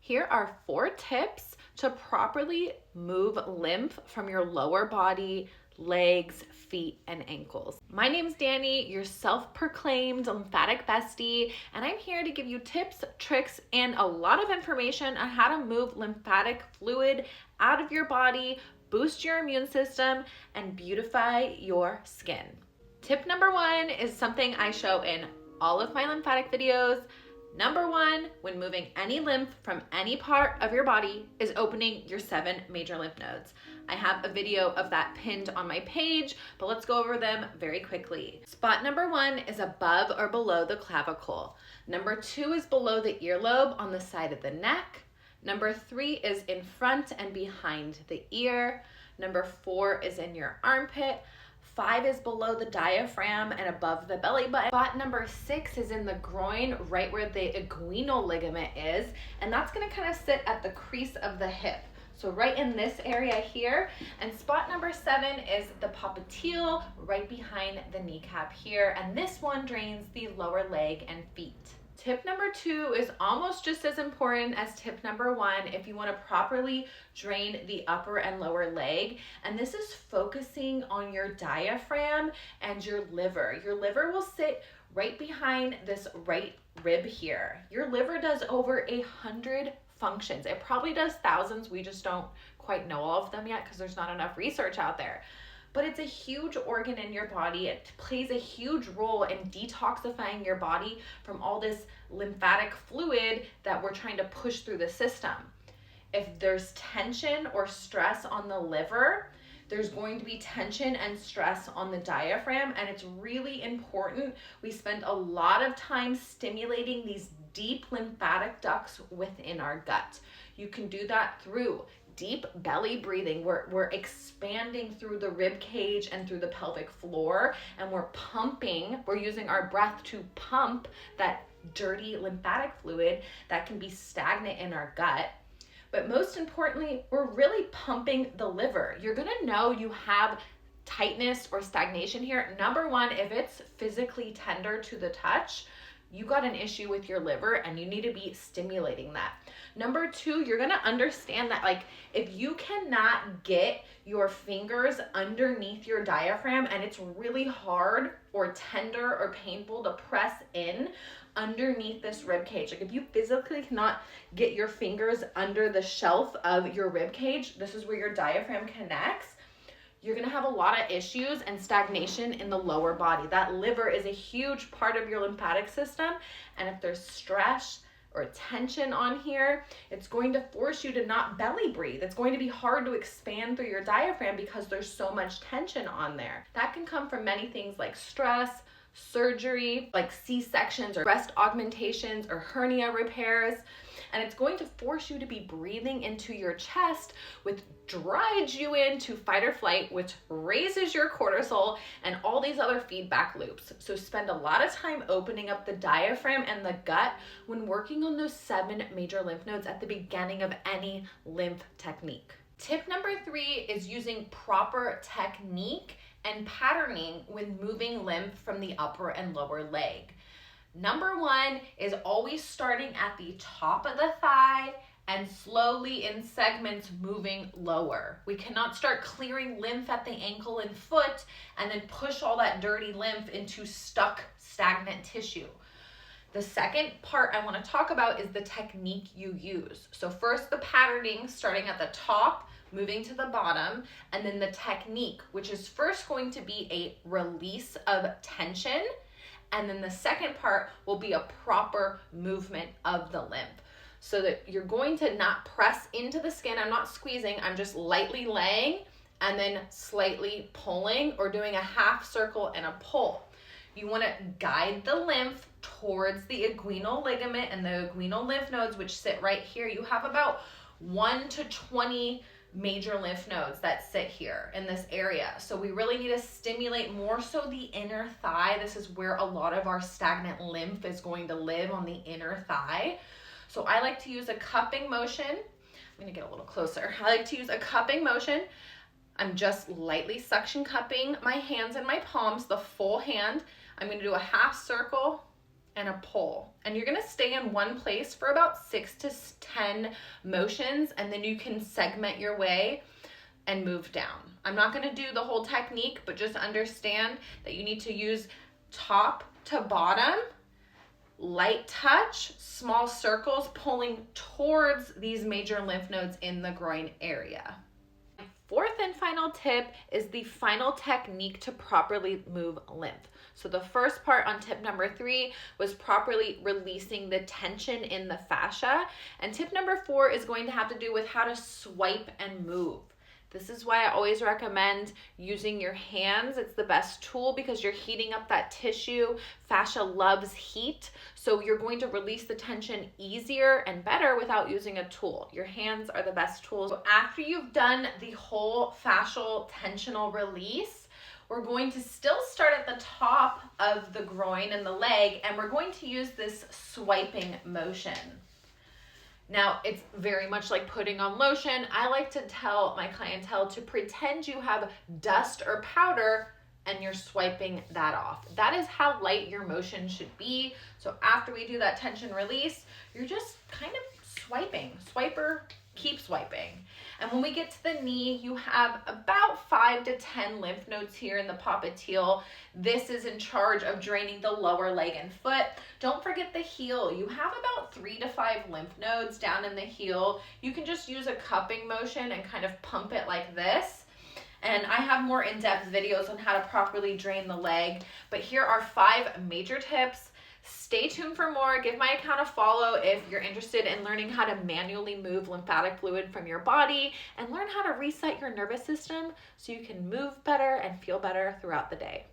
Here are 4 tips to properly move lymph from your lower body, legs, feet, and ankles. My name's Danny, your self-proclaimed lymphatic bestie, and I'm here to give you tips, tricks, and a lot of information on how to move lymphatic fluid out of your body, boost your immune system, and beautify your skin. Tip number 1 is something I show in all of my lymphatic videos. Number 1, when moving any lymph from any part of your body, is opening your 7 major lymph nodes. I have a video of that pinned on my page, but let's go over them very quickly. Spot number 1 is above or below the clavicle. Number 2 is below the earlobe on the side of the neck. Number 3 is in front and behind the ear. Number 4 is in your armpit. 5 is below the diaphragm and above the belly button. Spot number 6 is in the groin, right where the inguinal ligament is, and that's gonna kind of sit at the crease of the hip. So right in this area here. And spot number 7 is the popliteal, right behind the kneecap here, and this one drains the lower leg and feet. Tip number 2 is almost just as important as tip number 1 if you want to properly drain the upper and lower leg. And this is focusing on your diaphragm and your liver. Your liver will sit right behind this right rib here. Your liver does over 100 functions. It probably does thousands. We just don't quite know all of them yet because there's not enough research out there. But it's a huge organ in your body. It plays a huge role in detoxifying your body from all this lymphatic fluid that we're trying to push through the system. If there's tension or stress on the liver, there's going to be tension and stress on the diaphragm, and it's really important we spend a lot of time stimulating these deep lymphatic ducts within our gut. You can do that through deep belly breathing. We're expanding through the rib cage and through the pelvic floor, and we're using our breath to pump that dirty lymphatic fluid that can be stagnant in our gut. But most importantly, we're really pumping the liver. You're gonna know you have tightness or stagnation here. Number 1, if it's physically tender to the touch, you got an issue with your liver and you need to be stimulating that. Number 2, you're gonna understand that if you cannot get your fingers underneath your diaphragm and it's really hard or tender or painful to press in underneath this rib cage, if you physically cannot get your fingers under the shelf of your rib cage, this is where your diaphragm connects, you're gonna have a lot of issues and stagnation in the lower body. That liver is a huge part of your lymphatic system, and if there's stress or tension on here, it's going to force you to not belly breathe. It's going to be hard to expand through your diaphragm because there's so much tension on there. That can come from many things like stress, surgery, like C-sections or breast augmentations or hernia repairs. And it's going to force you to be breathing into your chest, which drives you into fight or flight, which raises your cortisol and all these other feedback loops. So spend a lot of time opening up the diaphragm and the gut when working on those 7 major lymph nodes at the beginning of any lymph technique. Tip number 3 is using proper technique and patterning when moving lymph from the upper and lower leg. Number 1 is always starting at the top of the thigh and slowly in segments moving lower. We cannot start clearing lymph at the ankle and foot and then push all that dirty lymph into stuck, stagnant tissue. The second part I want to talk about is the technique you use. So first the patterning, starting at the top, moving to the bottom, and then the technique, which is first going to be a release of tension, and then the second part will be a proper movement of the lymph. So that you're going to not press into the skin. I'm not squeezing, I'm just lightly laying and then slightly pulling or doing a half circle and a pull. You want to guide the lymph towards the inguinal ligament and the inguinal lymph nodes, which sit right here. You have about 1 to 20 major lymph nodes that sit here in this area. So we really need to stimulate more so the inner thigh. This is where a lot of our stagnant lymph is going to live, on the inner thigh. So I like to use a cupping motion. I'm gonna get a little closer. I like to use a cupping motion. I'm just lightly suction cupping my hands and my palms, the full hand. I'm gonna do a half circle and a pull. And you're gonna stay in one place for about 6 to 10 motions, and then you can segment your way and move down. I'm not gonna do the whole technique, but just understand that you need to use top to bottom, light touch, small circles, pulling towards these major lymph nodes in the groin area. Fourth and final tip is the final technique to properly move lymph. So the first part on tip number 3 was properly releasing the tension in the fascia. And tip number 4 is going to have to do with how to swipe and move. This is why I always recommend using your hands. It's the best tool because you're heating up that tissue. Fascia loves heat, so you're going to release the tension easier and better without using a tool. Your hands are the best tools. So after you've done the whole fascial tensional release, we're going to still start at the top of the groin and the leg, and we're going to use this swiping motion. Now, it's very much like putting on lotion. I like to tell my clientele to pretend you have dust or powder and you're swiping that off. That is how light your motion should be. So after we do that tension release, you're just kind of swiping. Swiper, keep swiping. And when we get to the knee, you have about 5 to 10 lymph nodes here in the popliteal. This is in charge of draining the lower leg and foot. Don't forget the heel. You have about 3 to 5 lymph nodes down in the heel. You can just use a cupping motion and kind of pump it like this. And I have more in-depth videos on how to properly drain the leg. But here are 5 major tips. Stay tuned for more. Give my account a follow if you're interested in learning how to manually move lymphatic fluid from your body and learn how to reset your nervous system so you can move better and feel better throughout the day.